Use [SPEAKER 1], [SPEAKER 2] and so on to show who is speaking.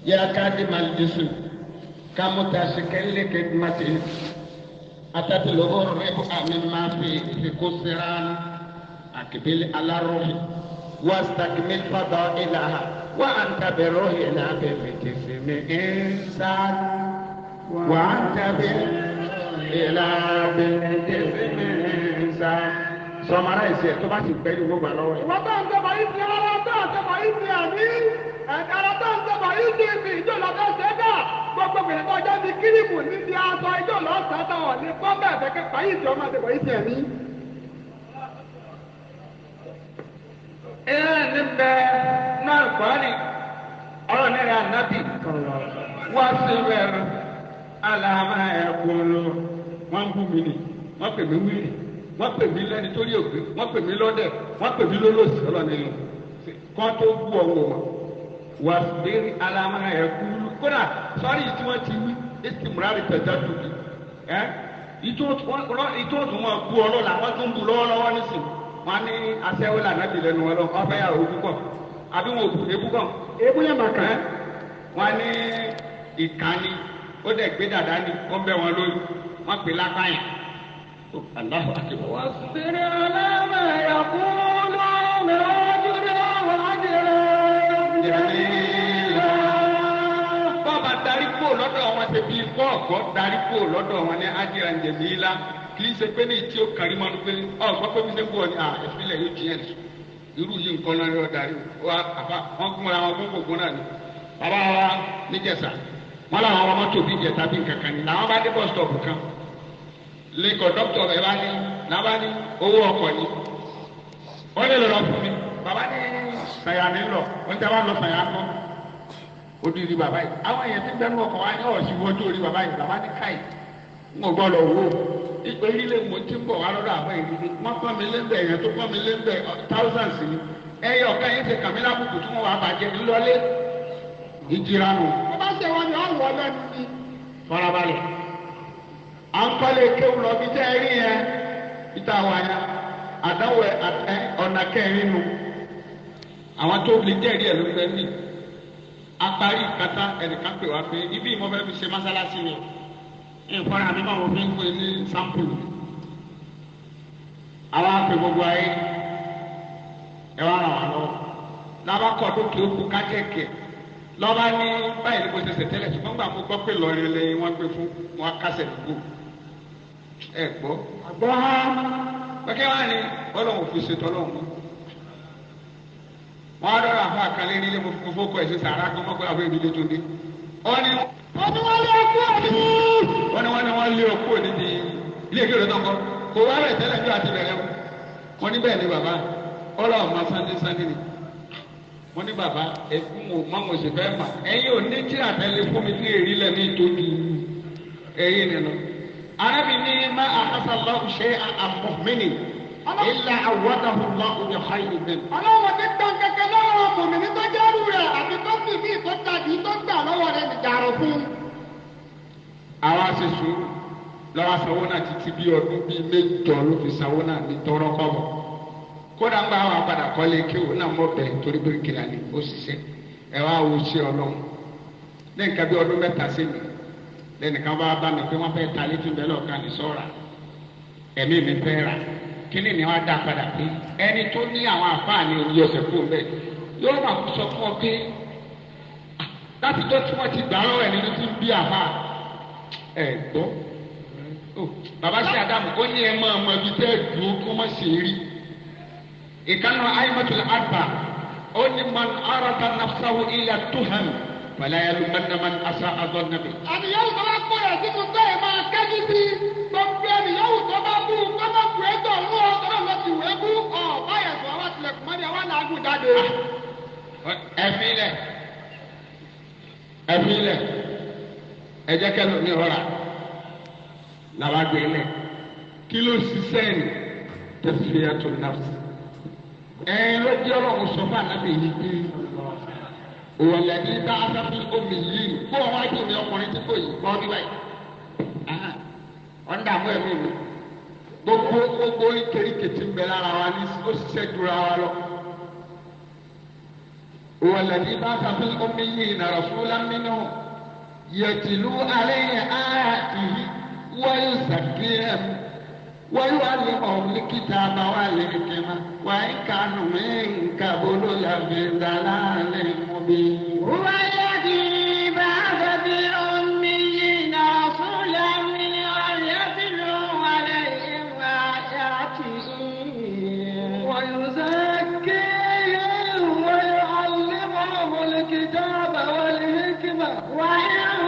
[SPEAKER 1] يا كادم الجسم كمتشكل لخدمته أتطلب الربح مما في خسران أقبل على الروح واستكمل فضائلها وأنت بالروح لا بالجسم إنسان وأنت بالإله بالجسم إنسان. Summarize it. Tó bá ti gbẹ́rù gbogbo àlọ́wọ́ yìí.
[SPEAKER 2] Ìwọ́n tó ń sọ̀bọ̀ yìí ti ara tó ń sọ̀bọ̀ yìí ti àmì. Ẹ̀dára tó ń sọ̀bọ̀ yìí ti fi ìjọ lọ́dọ̀ ṣẹ́dá. Gbogbo gbèrè tó jẹ́ ti kírímù níbi aṣọ ìjọ lọ́sàtọ̀ ní pọ́ńbẹ́ ẹ̀fẹ́kẹ́ pàyì tí ọmọ àtẹ̀bọ̀ yìí ti ẹ̀mí.
[SPEAKER 1] Ìrìn ní bẹ́ẹ̀ náà kọ́ ni ọ̀rọ̀ nílẹ̀ ànábì wá sí bẹ̀rù aláàmà ẹ̀kọ́ lọ. Wọ́n ń bú mi nì, wọ́n pè mí wíìrì. Wọ́n pè mí lẹ́ni torí ògbé, wọ́n pè mí lọ́dẹ̀, wọ́n pè mí lólòsì ọlọ́ni lọ. Kọ́ tó bú ọ̀wọ̀ wọn. Wà bẹ́ẹ̀rì alámà ẹ̀kú. Kódà sọ́rí tí wọ́n ti wí, èsì múrarì tẹ̀jọ́ tóbi. Ìtò òtún wọn bú ọlọ́la, wọ́n tún bú lọ́wọ́lọ́wọ́ nísìnyí. Wọ́n ní aṣẹ́wó làná ti lẹ́nu wọn lọ, wọ́n fẹ́ yà òkú pọ̀. Àbí wọn òkú ebú kàn.
[SPEAKER 2] Ebú yẹn màkà.
[SPEAKER 1] Wọ́n ní ìkànnì, ó dẹ̀ gbé dàda ni, ó ń bẹ́ wọn lórí. Wọ́n pè lápá yẹn. الله أكبر.
[SPEAKER 2] واصبر على ما يقولون واجرا واجرا جميلا.
[SPEAKER 1] Bọ́ọ̀bà darí kó lọ́dọ̀ wọn ṣe bí fọ́ọ̀gọ́ darí kó lọ́dọ̀ wọn ní ájìrà jẹ̀mílá kì í ṣe pé ní tí ó kárí mọ́nu pé ọ̀gbọ́n pé bí ṣe ń bọ̀ ní ìpínlẹ̀ yóò jí ẹ̀sùn irú yìí nǹkan náà yóò darí wa àfa wọn gúnra wọn fún gbogbo náà ni. Bàbá wa níjẹ̀ṣà wọn làwọn ọmọ mọ́tò bí ìjẹta bí nǹkan kan ni làwọn bá dé bọ́ stọ̀pù kan lè kọ̀dọ́kítọ̀ rẹ̀ bá ní nàbá ní owó ọkọ̀ ni wọ́n lè lọ fún mi bàbá ní sàyà ní lọ wọ́n ti wá lọ sàyà kọ́ odidi bàbá yìí àwọn èèyàn ti bẹnu ọkọ̀ wá ní ọ̀sìn wọ́n tó rí bàbá yìí bàbá ní káyì ń gbọ́ lọ wò ìpè ilé mo ti ń bọ̀ wá lọ́dọ̀ àbọ̀ ìdílé wọ́n pọ́n mi lẹ́ńbẹ̀ èèyàn tó pọ́n mi lẹ́ńbẹ̀ thousands ni ẹyẹ ọ̀ká yìí ṣe kàmílà kùkù tí wọ́n wà bàjẹ́ ńlọlé ìjìrà nù.
[SPEAKER 2] wọ́n bá ṣe wọn ni wọ́n wọ lẹ́nu ni.
[SPEAKER 1] farabalẹ̀ à ń kọ́lé kéwù lọ bí tẹ́ ẹ rí yẹn peter wáyà àdáwọ̀ ọ̀nà kẹrin nu àwọn tó lè jẹ́rìí ẹ̀ ló fẹ́ ní apárí kata ẹnìkan pè wá pé ibi ìmọ̀ fẹ́ fi ṣe mọ́sálásí ni ìfọ̀rọ̀ àmì máa wọ fi ń pè ní sámpùlù àwọn apè gbogbo ayé ẹ wá ràn wá lọ́wọ́ lábàkọ̀ dókè òkú kájẹ̀kẹ̀ lọ́ba ní báyìí ní kò ṣẹ̀ṣẹ̀ tẹ́lẹ̀ ṣùgbọ́n gbà gbọ́ pé lọ́ọ̀rẹ́ lẹ́yìn wọ́n gbé fún wọn kásẹ̀ dùgbò ẹ gbọ́.
[SPEAKER 2] àgbọ̀ ha.
[SPEAKER 1] pẹ́kẹ́ wá ní ọlọ́run fi ṣètò ọlọ́run mọ́. wọ́n á dọ́rọ̀ àfọ àkàlẹ́ nílé mo fọ́kọ̀ ẹ̀ sí sàrà kan mọ́kọ́ àbẹ́ ìdílé tó dé. wọ́n ní wọ́n lé ọkú òní. wọ́n lé ọkú òní di ilé ìkéde tó ń kọ́ kò wá rẹ̀ tẹ́lẹ̀ bí àti bẹ̀rẹ̀ wọn ní bẹ́ẹ̀ ni bàbá ọlọ́run máa sándé ni wọ́n ní bàbá ẹ̀kún ò má mo sì fẹ́ mà ẹ̀yin ò ní tí àtẹ́lẹ̀ fún mi tí èrí lẹ̀ ní ìtọ́jú ẹ̀yin nínú. arábì ní má àkásá lọ́wọ́ ṣe àmọ̀mínì ilà àwọ̀dàhùn lọ́wọ́ ní ọ̀háyìn bẹ́ẹ̀.
[SPEAKER 2] ọlọ́wọ́ ti tán kẹ̀kẹ́ lọ́wọ́ ọkùnrin ní tó jẹ́rú rẹ̀ àti tó sì bí ìtọ́jáde tó gbà lọ́wọ́ rẹ̀ nìjàrọ̀ fún.
[SPEAKER 1] àwa ṣe sùúrù lọ́wọ́ sanwó náà títí bí ọdún bíi mẹ́jọ ló fi sanwó náà ní tọrọ kọ́bọ̀ kódà ń bá wa padà kọ́lé kí o náà mọ̀ bẹ́ẹ̀ torí pé kìlá ni ó ṣiṣẹ́ ẹ wá wo ṣe ọlọ́run ní nǹkan bí ọdún mẹ́ta sí mi lẹ́nìkan bá bá mi pé wọ́n fẹ́ ta létí bẹ́ẹ̀ lọ́ọ̀kan ní sọ́ra ẹ̀mí mi fẹ́ rà kíní ni wọ́n á dá padà pé ẹni tó ní àwọn àfáàní òní ọ̀sẹ̀ fún bẹ́ẹ̀ yóò máa kó sọ fún ọ pé láti tó tí wọ́n ti gbà lọ́wọ́ ẹ̀ nínú tí ń bí àfáà ẹ̀ gbọ́ bàbá sí Ádámù ó ní ẹ máa mọ ibi tẹ́ ẹ̀ dúró kó má ṣe rí ìkànnì ayémọ́tòlá àgbà ó ní man arata nafsahu ila tuham fala yalumanna man asa adọ́n nàbẹ.
[SPEAKER 2] àníyàwó tó bá kó rẹ̀ sínú bẹ́ẹ̀ máa kẹ́jú sí gbogbo àníyàwó tó bá bú kọ́mọ́ bù ẹ́ tó ń wọ́ ọ́ lọ sí ìwé bú ọ̀ báyẹ̀ sọ wá tilẹ̀kùn mọ́ni àwọn làágùn jáde.
[SPEAKER 1] ẹ̀fín lẹ̀ ẹ jẹ́ kẹ́lò ní ọ̀rà làwọn gbé lẹ̀ kí ló ṣiṣẹ́ ní tasfiyatun nafs. ló jẹ́ ọlọ́run sọ fún ànábì yìí pé òwòlẹ́bí bá asáfí omi yìí kó wọn wájú mi ọkùnrin tí kò yìí gbọ́ níbàyí. wọ́n dààmú ẹ̀mí mi gbogbo ìkéríkè tí ń bẹ lára wa ní ó ṣiṣẹ́ jura wa lọ. هو الذي بعث في الأميين رسولا منهم يتلو عليه آياته ويزكيهم ويعلمهم الكتاب والحكمة وإن كانوا من قبل لفي ضلال مبين.
[SPEAKER 2] هو الذي بعث في الأميين رسولا منهم يتلو عليهم آياته ويزكيهم ويعلمهم الكتاب والحكمة وإن